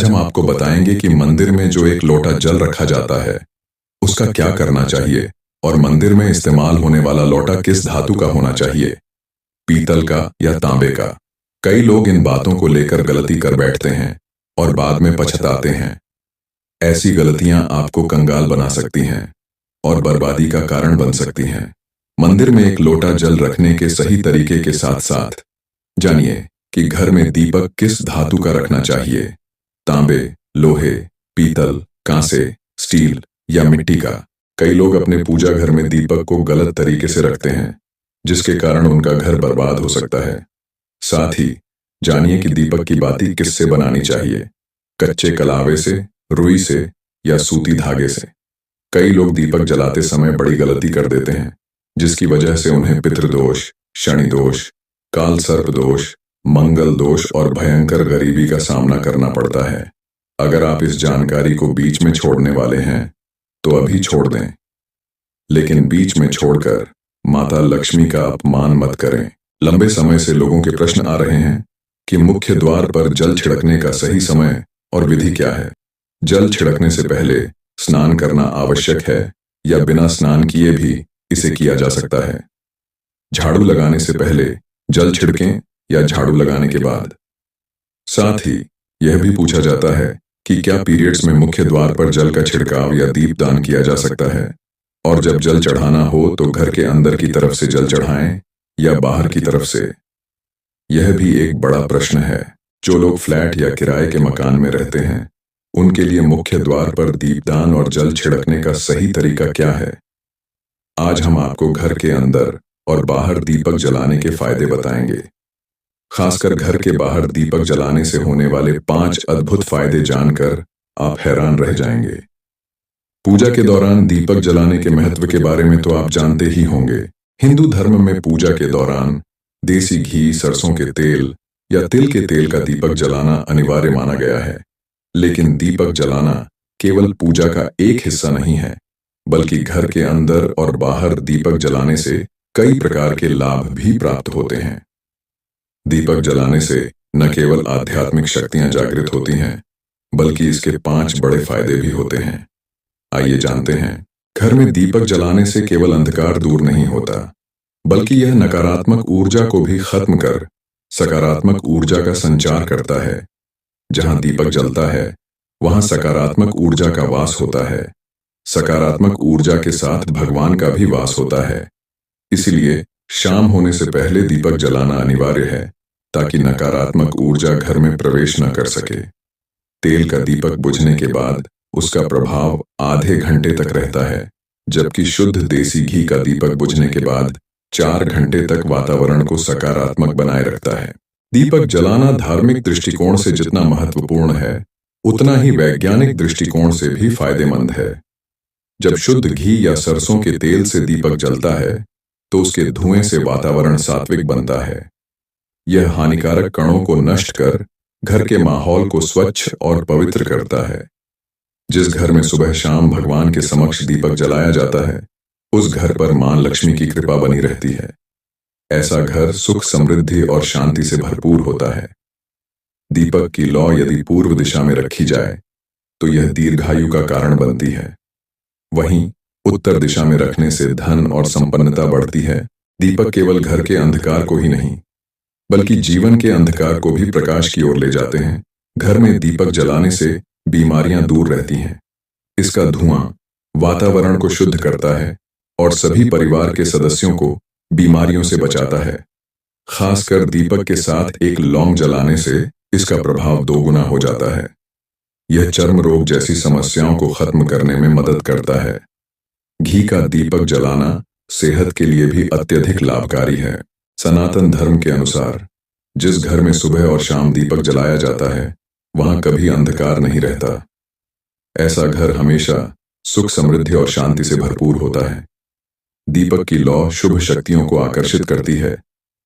आज हम आपको बताएंगे कि मंदिर में जो एक लोटा जल रखा जाता है उसका क्या करना चाहिए और मंदिर में इस्तेमाल होने वाला लोटा किस धातु का होना चाहिए, पीतल का या तांबे का। कई लोग इन बातों को लेकर गलती कर बैठते हैं और बाद में पछताते हैं। ऐसी गलतियां आपको कंगाल बना सकती हैं और बर्बादी का कारण बन सकती हैं। मंदिर में एक लोटा जल रखने के सही तरीके के साथ साथ जानिए कि घर में दीपक किस धातु का रखना चाहिए, तांबे, लोहे, पीतल, कांसे, स्टील या मिट्टी का। कई लोग अपने पूजा घर में दीपक को गलत तरीके से रखते हैं, जिसके कारण उनका घर बर्बाद हो सकता है। साथ ही जानिए कि दीपक की बाती किससे बनानी चाहिए, कच्चे कलावे से, रुई से या सूती धागे से। कई लोग दीपक जलाते समय बड़ी गलती कर देते हैं, जिसकी वजह से उन्हें पितृदोष, शनि दोष, काल सर्प दोष, मंगल दोष और भयंकर गरीबी का सामना करना पड़ता है। अगर आप इस जानकारी को बीच में छोड़ने वाले हैं तो अभी छोड़ दें, लेकिन बीच में छोड़कर माता लक्ष्मी का अपमान मत करें। लंबे समय से लोगों के प्रश्न आ रहे हैं कि मुख्य द्वार पर जल छिड़कने का सही समय और विधि क्या है। जल छिड़कने से पहले स्नान करना आवश्यक है या बिना स्नान किए भी इसे किया जा सकता है। झाड़ू लगाने से पहले जल छिड़कें या झाड़ू लगाने के बाद। साथ ही यह भी पूछा जाता है कि क्या पीरियड्स में मुख्य द्वार पर जल का छिड़काव या दीपदान किया जा सकता है, और जब जल चढ़ाना हो तो घर के अंदर की तरफ से जल चढ़ाएं या बाहर की तरफ से। यह भी एक बड़ा प्रश्न है। जो लोग फ्लैट या किराए के मकान में रहते हैं उनके लिए मुख्य द्वार पर दीपदान और जल छिड़कने का सही तरीका क्या है। आज हम आपको घर के अंदर और बाहर दीपक जलाने के फायदे बताएंगे। खासकर घर के बाहर दीपक जलाने से होने वाले 5 अद्भुत फायदे जानकर आप हैरान रह जाएंगे। पूजा के दौरान दीपक जलाने के महत्व के बारे में तो आप जानते ही होंगे। हिंदू धर्म में पूजा के दौरान देसी घी, सरसों के तेल या तिल के तेल का दीपक जलाना अनिवार्य माना गया है। लेकिन दीपक जलाना केवल पूजा का एक हिस्सा नहीं है, बल्कि घर के अंदर और बाहर दीपक जलाने से कई प्रकार के लाभ भी प्राप्त होते हैं। दीपक जलाने से न केवल आध्यात्मिक शक्तियां जागृत होती हैं, बल्कि इसके 5 बड़े फायदे भी होते हैं। आइए जानते हैं। घर में दीपक जलाने से केवल अंधकार दूर नहीं होता, बल्कि यह नकारात्मक ऊर्जा को भी खत्म कर सकारात्मक ऊर्जा का संचार करता है। जहां दीपक जलता है वहां सकारात्मक ऊर्जा का वास होता है। सकारात्मक ऊर्जा के साथ भगवान का भी वास होता है। इसलिए शाम होने से पहले दीपक जलाना अनिवार्य है, ताकि नकारात्मक ऊर्जा घर में प्रवेश न कर सके। तेल का दीपक बुझने के बाद उसका प्रभाव आधे घंटे तक रहता है, जबकि शुद्ध देसी घी का दीपक बुझने के बाद 4 घंटे तक वातावरण को सकारात्मक बनाए रखता है। दीपक जलाना धार्मिक दृष्टिकोण से जितना महत्वपूर्ण है, उतना ही वैज्ञानिक दृष्टिकोण से भी फायदेमंद है। जब शुद्ध घी या सरसों के तेल से दीपक जलता है तो उसके धुएं से वातावरण सात्विक बनता है। यह हानिकारक कणों को नष्ट कर घर के माहौल को स्वच्छ और पवित्र करता है। जिस घर में सुबह शाम भगवान के समक्ष दीपक जलाया जाता है, उस घर पर मां लक्ष्मी की कृपा बनी रहती है। ऐसा घर सुख, समृद्धि और शांति से भरपूर होता है। दीपक की लौ यदि पूर्व दिशा में रखी जाए तो यह दीर्घायु का कारण बनती है। वहीं उत्तर दिशा में रखने से धन और संपन्नता बढ़ती है। दीपक केवल घर के अंधकार को ही नहीं, बल्कि जीवन के अंधकार को भी प्रकाश की ओर ले जाते हैं। घर में दीपक जलाने से बीमारियां दूर रहती हैं। इसका धुआं वातावरण को शुद्ध करता है और सभी परिवार के सदस्यों को बीमारियों से बचाता है। खासकर दीपक के साथ एक लौंग जलाने से इसका प्रभाव 2 गुना हो जाता है। यह चर्म रोग जैसी समस्याओं को खत्म करने में मदद करता है। घी का दीपक जलाना सेहत के लिए भी अत्यधिक लाभकारी है। सनातन धर्म के अनुसार जिस घर में सुबह और शाम दीपक जलाया जाता है वहां कभी अंधकार नहीं रहता। ऐसा घर हमेशा सुख, समृद्धि और शांति से भरपूर होता है। दीपक की लौ शुभ शक्तियों को आकर्षित करती है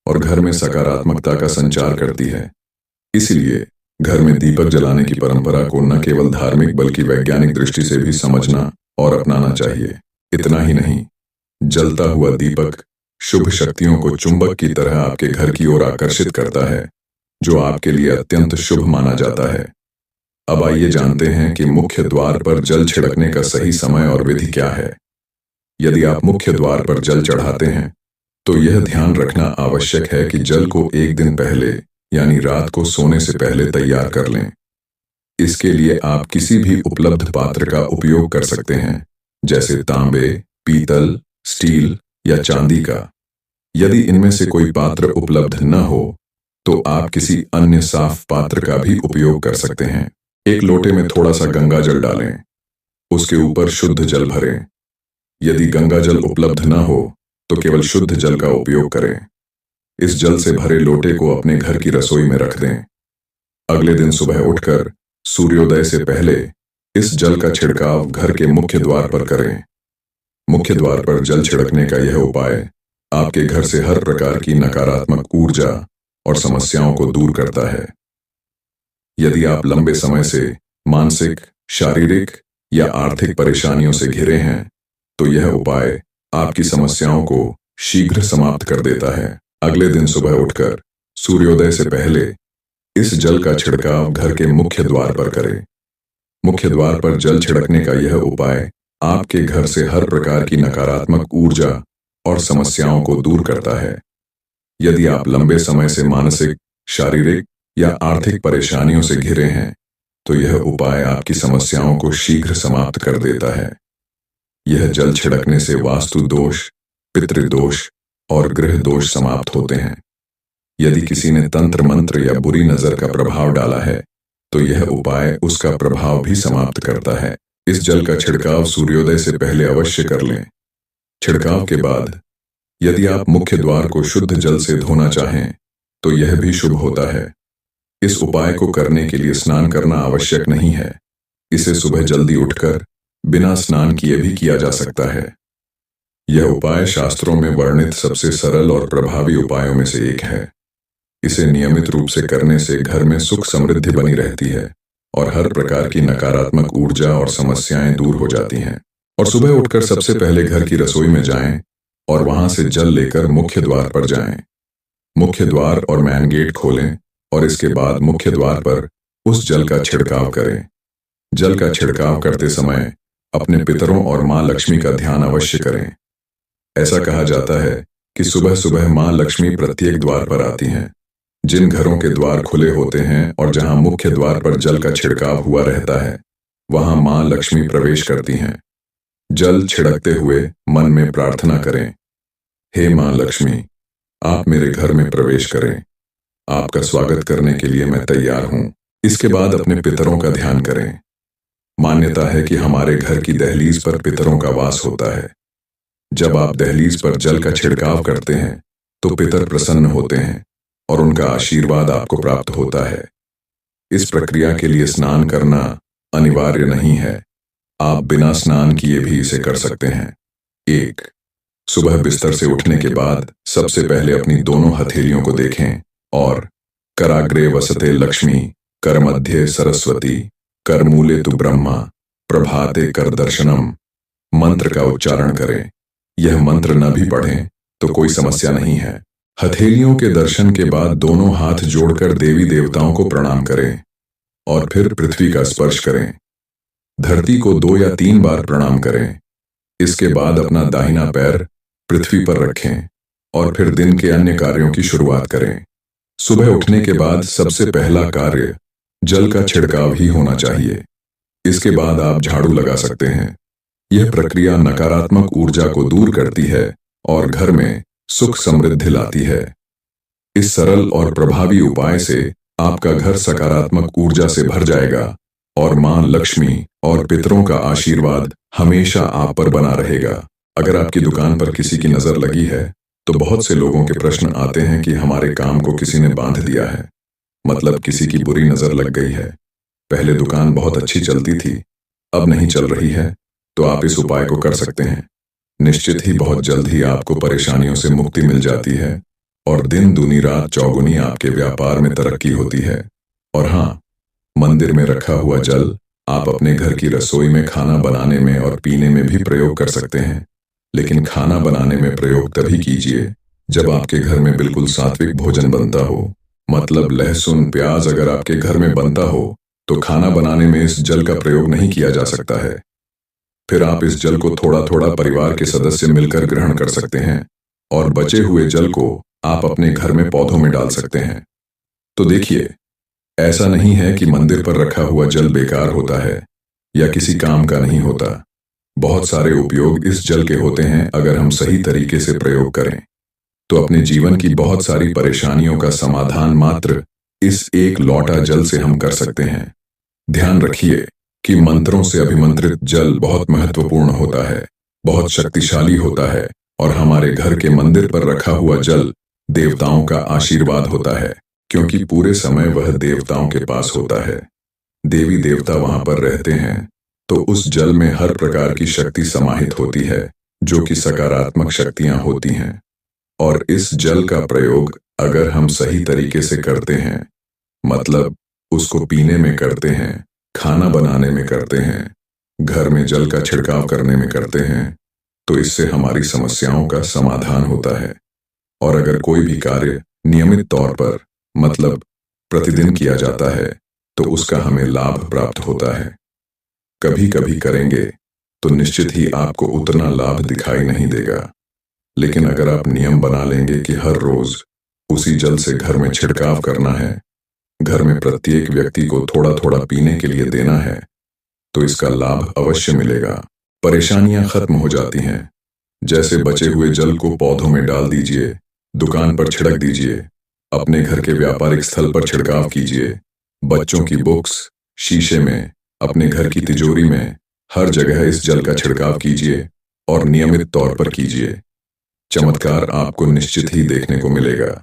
और घर में सकारात्मकता का संचार करती है। इसलिए घर में दीपक जलाने की परंपरा को न केवल धार्मिक बल्कि वैज्ञानिक दृष्टि से भी समझना और अपनाना चाहिए। इतना ही नहीं, जलता हुआ दीपक शुभ शक्तियों को चुंबक की तरह आपके घर की ओर आकर्षित करता है, जो आपके लिए अत्यंत शुभ माना जाता है। अब आइए जानते हैं कि मुख्य द्वार पर जल छिड़कने का सही समय और विधि क्या है। यदि आप मुख्य द्वार पर जल चढ़ाते हैं तो यह ध्यान रखना आवश्यक है कि जल को एक दिन पहले यानी रात को सोने से पहले तैयार कर लें। इसके लिए आप किसी भी उपलब्ध पात्र का उपयोग कर सकते हैं, जैसे तांबे, पीतल, स्टील या चांदी का। यदि इनमें से कोई पात्र उपलब्ध न हो तो आप किसी अन्य साफ पात्र का भी उपयोग कर सकते हैं। एक लोटे में थोड़ा सा गंगा जल डालें, उसके ऊपर शुद्ध जल भरें। यदि गंगा जल उपलब्ध न हो तो केवल शुद्ध जल का उपयोग करें। इस जल से भरे लोटे को अपने घर की रसोई में रख दें। अगले दिन सुबह उठकर सूर्योदय से पहले इस जल का छिड़काव घर के मुख्य द्वार पर करें। मुख्य द्वार पर जल छिड़कने का यह उपाय आपके घर से हर प्रकार की नकारात्मक ऊर्जा और समस्याओं को दूर करता है। यदि आप लंबे समय से मानसिक, शारीरिक या आर्थिक परेशानियों से घिरे हैं तो यह उपाय आपकी समस्याओं को शीघ्र समाप्त कर देता है। अगले दिन सुबह उठकर सूर्योदय से पहले इस जल का छिड़काव घर के मुख्य द्वार पर करें। मुख्य द्वार पर जल छिड़कने का यह उपाय आपके घर से हर प्रकार की नकारात्मक ऊर्जा और समस्याओं को दूर करता है। यदि आप लंबे समय से मानसिक, शारीरिक या आर्थिक परेशानियों से घिरे हैं तो यह उपाय आपकी समस्याओं को शीघ्र समाप्त कर देता है। यह जल छिड़कने से वास्तु दोष, पितृदोष और गृह दोष समाप्त होते हैं। यदि किसी ने तंत्र मंत्र या बुरी नजर का प्रभाव डाला है तो यह उपाय उसका प्रभाव भी समाप्त करता है। इस जल का छिड़काव सूर्योदय से पहले अवश्य कर लें। छिड़काव के बाद यदि आप मुख्य द्वार को शुद्ध जल से धोना चाहें तो यह भी शुभ होता है। इस उपाय को करने के लिए स्नान करना आवश्यक नहीं है। इसे सुबह जल्दी उठकर बिना स्नान किए भी किया जा सकता है। यह उपाय शास्त्रों में वर्णित सबसे सरल और प्रभावी उपायों में से एक है। इसे नियमित रूप से करने से घर में सुख समृद्धि बनी रहती है और हर प्रकार की नकारात्मक ऊर्जा और समस्याएं दूर हो जाती हैं। और सुबह उठकर सबसे पहले घर की रसोई में जाएं और वहां से जल लेकर मुख्य द्वार पर जाएं। मुख्य द्वार और मैन गेट खोलें और इसके बाद मुख्य द्वार पर उस जल का छिड़काव करें। जल का छिड़काव करते समय अपने पितरों और मां लक्ष्मी का ध्यान अवश्य करें। ऐसा कहा जाता है कि सुबह सुबह मां लक्ष्मी प्रत्येक द्वार पर आती हैं। जिन घरों के द्वार खुले होते हैं और जहां मुख्य द्वार पर जल का छिड़काव हुआ रहता है वहां मां लक्ष्मी प्रवेश करती हैं। जल छिड़कते हुए मन में प्रार्थना करें, हे मां लक्ष्मी, आप मेरे घर में प्रवेश करें। आपका स्वागत करने के लिए मैं तैयार हूं। इसके बाद अपने पितरों का ध्यान करें। मान्यता है कि हमारे घर की दहलीज पर पितरों का वास होता है। जब आप दहलीज पर जल का छिड़काव करते हैं तो पितर प्रसन्न होते हैं और उनका आशीर्वाद आपको प्राप्त होता है। इस प्रक्रिया के लिए स्नान करना अनिवार्य नहीं है। आप बिना स्नान किए भी इसे कर सकते हैं। 1. सुबह बिस्तर से उठने के बाद सबसे पहले अपनी दोनों हथेलियों को देखें और कराग्रे वसते लक्ष्मी, कर मध्य सरस्वती, कर मूले तु ब्रह्मा, प्रभाते कर दर्शनम मंत्र का उच्चारण करें। यह मंत्र न भी पढ़ें तो कोई समस्या नहीं है। हथेलियों के दर्शन के बाद दोनों हाथ जोड़कर देवी देवताओं को प्रणाम करें और फिर पृथ्वी का स्पर्श करें। धरती को 2 या 3 बार प्रणाम करें। इसके बाद अपना दाहिना पैर पृथ्वी पर रखें और फिर दिन के अन्य कार्यों की शुरुआत करें। सुबह उठने के बाद सबसे पहला कार्य जल का छिड़काव ही होना चाहिए। इसके बाद आप झाड़ू लगा सकते हैं। यह प्रक्रिया नकारात्मक ऊर्जा को दूर करती है और घर में सुख समृद्धि लाती है। इस सरल और प्रभावी उपाय से आपका घर सकारात्मक ऊर्जा से भर जाएगा और मां लक्ष्मी और पितरों का आशीर्वाद हमेशा आप पर बना रहेगा। अगर आपकी दुकान पर किसी की नजर लगी है तो बहुत से लोगों के प्रश्न आते हैं कि हमारे काम को किसी ने बांध दिया है, मतलब किसी की बुरी नजर लग गई है। पहले दुकान बहुत अच्छी चलती थी, अब नहीं चल रही है, तो आप इस उपाय को कर सकते हैं। निश्चित ही बहुत जल्द ही आपको परेशानियों से मुक्ति मिल जाती है और दिन दूनी रात चौगुनी आपके व्यापार में तरक्की होती है। और हाँ, मंदिर में रखा हुआ जल आप अपने घर की रसोई में खाना बनाने में और पीने में भी प्रयोग कर सकते हैं, लेकिन खाना बनाने में प्रयोग तभी कीजिए जब आपके घर में बिल्कुल सात्विक भोजन बनता हो। मतलब लहसुन प्याज अगर आपके घर में बनता हो तो खाना बनाने में इस जल का प्रयोग नहीं किया जा सकता है। फिर आप इस जल को थोड़ा थोड़ा परिवार के सदस्य मिलकर ग्रहण कर सकते हैं और बचे हुए जल को आप अपने घर में पौधों में डाल सकते हैं। तो देखिए, ऐसा नहीं है कि मंदिर पर रखा हुआ जल बेकार होता है या किसी काम का नहीं होता। बहुत सारे उपयोग इस जल के होते हैं अगर हम सही तरीके से प्रयोग करें। तो अपने जीवन की बहुत सारी परेशानियों का समाधान मात्र इस एक लोटा जल से हम कर सकते हैं। ध्यान रखिए कि मंत्रों से अभिमंत्रित जल बहुत महत्वपूर्ण होता है, बहुत शक्तिशाली होता है और हमारे घर के मंदिर पर रखा हुआ जल देवताओं का आशीर्वाद होता है, क्योंकि पूरे समय वह देवताओं के पास होता है। देवी देवता वहां पर रहते हैं, तो उस जल में हर प्रकार की शक्ति समाहित होती है, जो कि सकारात्मक शक्तियां होती हैं। और इस जल का प्रयोग अगर हम सही तरीके से करते हैं, मतलब उसको पीने में करते हैं, खाना बनाने में करते हैं, घर में जल का छिड़काव करने में करते हैं, तो इससे हमारी समस्याओं का समाधान होता है। और अगर कोई भी कार्य नियमित तौर पर, मतलब प्रतिदिन किया जाता है, तो उसका हमें लाभ प्राप्त होता है। कभी कभी करेंगे तो निश्चित ही आपको उतना लाभ दिखाई नहीं देगा, लेकिन अगर आप नियम बना लेंगे कि हर रोज उसी जल से घर में छिड़काव करना है, घर में प्रत्येक व्यक्ति को थोड़ा थोड़ा पीने के लिए देना है, तो इसका लाभ अवश्य मिलेगा। परेशानियां खत्म हो जाती हैं। जैसे बचे हुए जल को पौधों में डाल दीजिए, दुकान पर छिड़क दीजिए, अपने घर के व्यापारिक स्थल पर छिड़काव कीजिए, बच्चों की बुक्स, शीशे में, अपने घर की तिजोरी में, हर जगह इस जल का छिड़काव कीजिए और नियमित तौर पर कीजिए। चमत्कार आपको निश्चित ही देखने को मिलेगा।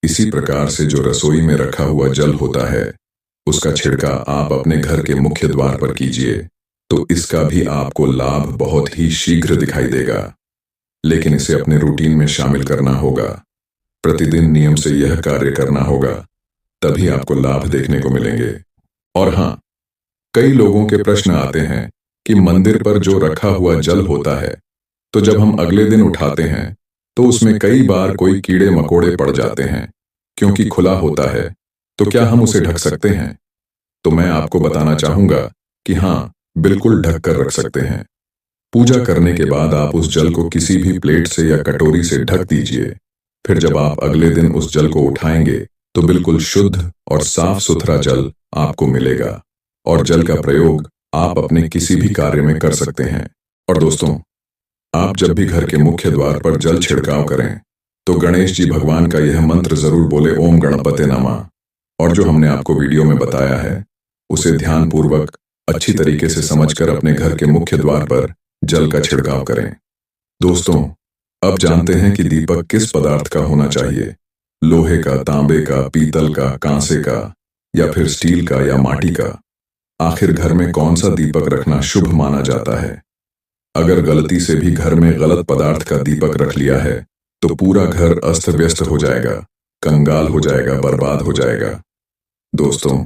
इसी प्रकार से जो रसोई में रखा हुआ जल होता है, उसका छिड़काव आप अपने घर के मुख्य द्वार पर कीजिए, तो इसका भी आपको लाभ बहुत ही शीघ्र दिखाई देगा। लेकिन इसे अपने रूटीन में शामिल करना होगा, प्रतिदिन नियम से यह कार्य करना होगा, तभी आपको लाभ देखने को मिलेंगे। और हाँ, कई लोगों के प्रश्न आते हैं कि मंदिर पर जो रखा हुआ जल होता है, तो जब हम अगले दिन उठाते हैं तो उसमें कई बार कोई कीड़े मकोड़े पड़ जाते हैं, क्योंकि खुला होता है, तो क्या हम उसे ढक सकते हैं? तो मैं आपको बताना चाहूंगा कि हाँ, बिल्कुल ढक कर रख सकते हैं। पूजा करने के बाद आप उस जल को किसी भी प्लेट से या कटोरी से ढक दीजिए। फिर जब आप अगले दिन उस जल को उठाएंगे तो बिल्कुल शुद्ध और साफ सुथरा जल आपको मिलेगा और जल का प्रयोग आप अपने किसी भी कार्य में कर सकते हैं। और दोस्तों, आप जब भी घर के मुख्य द्वार पर जल छिड़काव करें तो गणेश जी भगवान का यह मंत्र जरूर बोले, ओम गणपते नमः। और जो हमने आपको वीडियो में बताया है, उसे ध्यानपूर्वक अच्छी तरीके से समझकर अपने घर के मुख्य द्वार पर जल का छिड़काव करें। दोस्तों, अब जानते हैं कि दीपक किस पदार्थ का होना चाहिए, लोहे का, तांबे का, पीतल का, कांसे का या फिर स्टील का या माटी का। आखिर घर में कौन सा दीपक रखना शुभ माना जाता है? अगर गलती से भी घर में गलत पदार्थ का दीपक रख लिया है तो पूरा घर अस्त व्यस्त हो जाएगा, कंगाल हो जाएगा, बर्बाद हो जाएगा। दोस्तों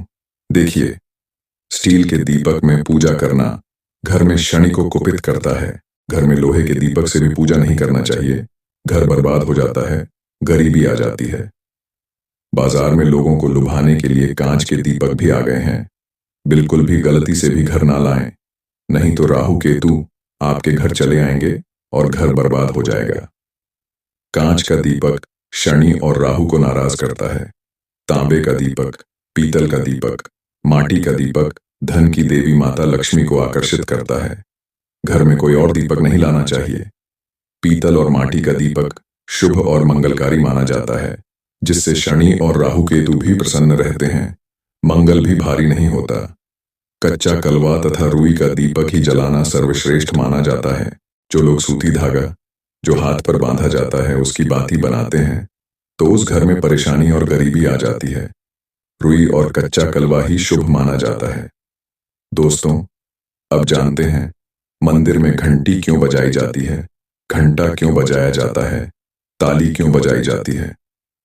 देखिए, स्टील के दीपक में पूजा करना घर में शनि को कुपित करता है। घर में लोहे के दीपक से भी पूजा नहीं करना चाहिए, घर बर्बाद हो जाता है, गरीबी आ जाती है। बाजार में लोगों को लुभाने के लिए कांच के दीपक भी आ गए हैं। बिल्कुल भी गलती से भी घर ना लाएं, नहीं तो राहु केतु आपके घर चले आएंगे और घर बर्बाद हो जाएगा। कांच का दीपक शनि और राहु को नाराज करता है। तांबे का दीपक, पीतल का दीपक, माटी का दीपक धन की देवी माता लक्ष्मी को आकर्षित करता है। घर में कोई और दीपक नहीं लाना चाहिए। पीतल और माटी का दीपक शुभ और मंगलकारी माना जाता है, जिससे शनि और राहु केतु भी प्रसन्न रहते हैं, मंगल भी भारी नहीं होता। कच्चा कलवा तथा रुई का दीपक ही जलाना सर्वश्रेष्ठ माना जाता है। जो लोग सूती धागा जो हाथ पर बांधा जाता है उसकी बाती बनाते हैं, तो उस घर में परेशानी और गरीबी आ जाती है। रुई और कच्चा कलवा ही शुभ माना जाता है। दोस्तों, अब जानते हैं मंदिर में घंटी क्यों बजाई जाती है, घंटा क्यों बजाया जाता है, ताली क्यों बजाई जाती है,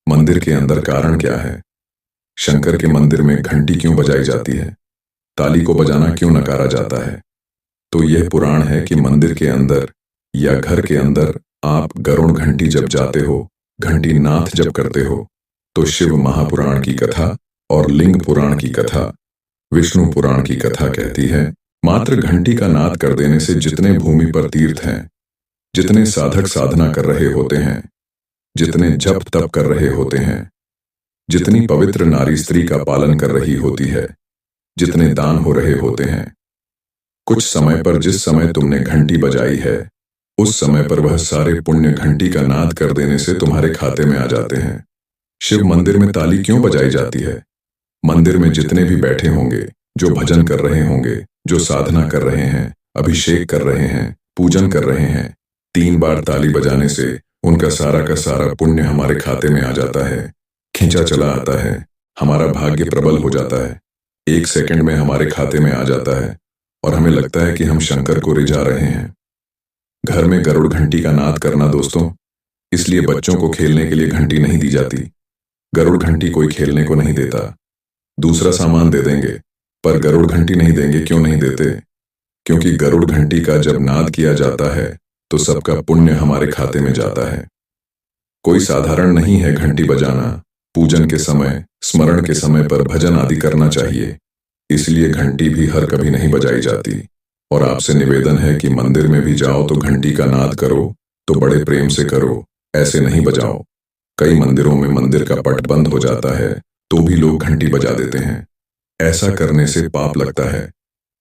मंदिर के अंदर कारण क्या है, शंकर के मंदिर में घंटी क्यों बजाई जाती है, ताली को बजाना क्यों नकारा जाता है। तो यह पुराण है कि मंदिर के अंदर या घर के अंदर आप गरुड़ घंटी जब जाते हो, घंटी नाथ जब करते हो, तो शिव महापुराण की कथा और लिंग पुराण की कथा विष्णु पुराण की कथा कहती है, मात्र घंटी का नाद कर देने से जितने भूमि पर तीर्थ हैं, जितने साधक साधना कर रहे होते हैं, जितने जप तप कर रहे होते हैं, जितनी पवित्र नारी स्त्री का पालन कर रही होती है, जितने दान हो रहे होते हैं, कुछ समय पर जिस समय तुमने घंटी बजाई है, उस समय पर वह सारे पुण्य घंटी का नाद कर देने से तुम्हारे खाते में आ जाते हैं। शिव मंदिर में ताली क्यों बजाई जाती है? मंदिर में जितने भी बैठे होंगे, जो भजन कर रहे होंगे, जो साधना कर रहे हैं, अभिषेक कर रहे हैं, पूजन कर रहे हैं, 3 बार ताली बजाने से उनका सारा का सारा पुण्य हमारे खाते में आ जाता है, खींचा चला आता है, हमारा भाग्य प्रबल हो जाता है, 1 सेकंड में हमारे खाते में आ जाता है और हमें लगता है कि हम शंकर को रिझा रहे हैं। घर में गरुड़ घंटी का नाद करना दोस्तों, इसलिए बच्चों को खेलने के लिए घंटी नहीं दी जाती। गरुड़ घंटी कोई खेलने को नहीं देता। दूसरा सामान दे देंगे, पर गरुड़ घंटी नहीं देंगे। क्यों नहीं देते? क्योंकि गरुड़ घंटी का जब नाद किया जाता है तो सबका पुण्य हमारे खाते में जाता है। कोई साधारण नहीं है घंटी बजाना। पूजन के समय, स्मरण के समय पर भजन आदि करना चाहिए, इसलिए घंटी भी हर कभी नहीं बजाई जाती। और आपसे निवेदन है कि मंदिर में भी जाओ तो घंटी का नाद करो तो बड़े प्रेम से करो, ऐसे नहीं बजाओ। कई मंदिरों में मंदिर का पट बंद हो जाता है तो भी लोग घंटी बजा देते हैं। ऐसा करने से पाप लगता है।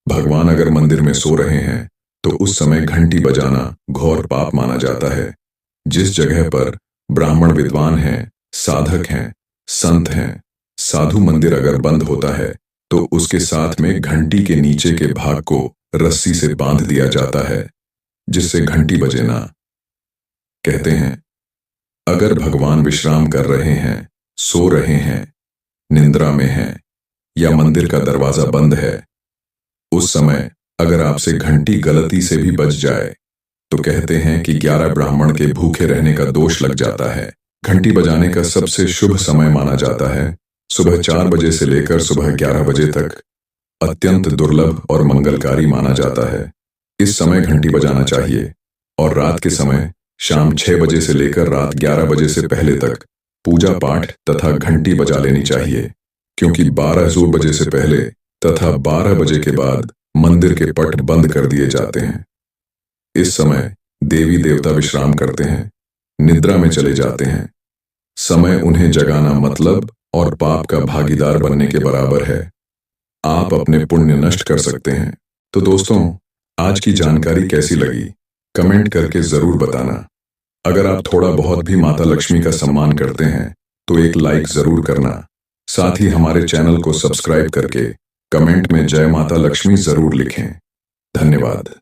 भगवान अगर मंदिर में सो रहे हैं तो उस समय घंटी बजाना घोर पाप माना जाता है। जिस जगह पर ब्राह्मण विद्वान हैं, साधक हैं, संत हैं, साधु मंदिर अगर बंद होता है तो उसके साथ में घंटी के नीचे के भाग को रस्सी से बांध दिया जाता है, जिससे घंटी बजे ना। कहते हैं, अगर भगवान विश्राम कर रहे हैं, सो रहे हैं, निंद्रा में हैं या मंदिर का दरवाजा बंद है, उस समय अगर आपसे घंटी गलती से भी बज जाए तो कहते हैं कि 11 ब्राह्मण के भूखे रहने का दोष लग जाता है। घंटी बजाने का सबसे शुभ समय माना जाता है सुबह 4 बजे से लेकर सुबह 11 बजे तक। अत्यंत दुर्लभ और मंगलकारी माना जाता है। इस समय घंटी बजाना चाहिए। और रात के समय शाम 6 बजे से लेकर रात 11 बजे से पहले तक पूजा पाठ तथा घंटी बजा लेनी चाहिए, क्योंकि 12 बजे से पहले तथा 12 बजे के बाद मंदिर के पट बंद कर दिए जाते हैं। इस समय देवी देवता विश्राम करते हैं, निद्रा में चले जाते हैं। समय उन्हें जगाना मतलब और पाप का भागीदार बनने के बराबर है। आप अपने पुण्य नष्ट कर सकते हैं। तो दोस्तों, आज की जानकारी कैसी लगी कमेंट करके जरूर बताना। अगर आप थोड़ा बहुत भी माता लक्ष्मी का सम्मान करते हैं तो एक लाइक जरूर करना। साथ ही हमारे चैनल को सब्सक्राइब करके कमेंट में जय माता लक्ष्मी जरूर लिखें। धन्यवाद।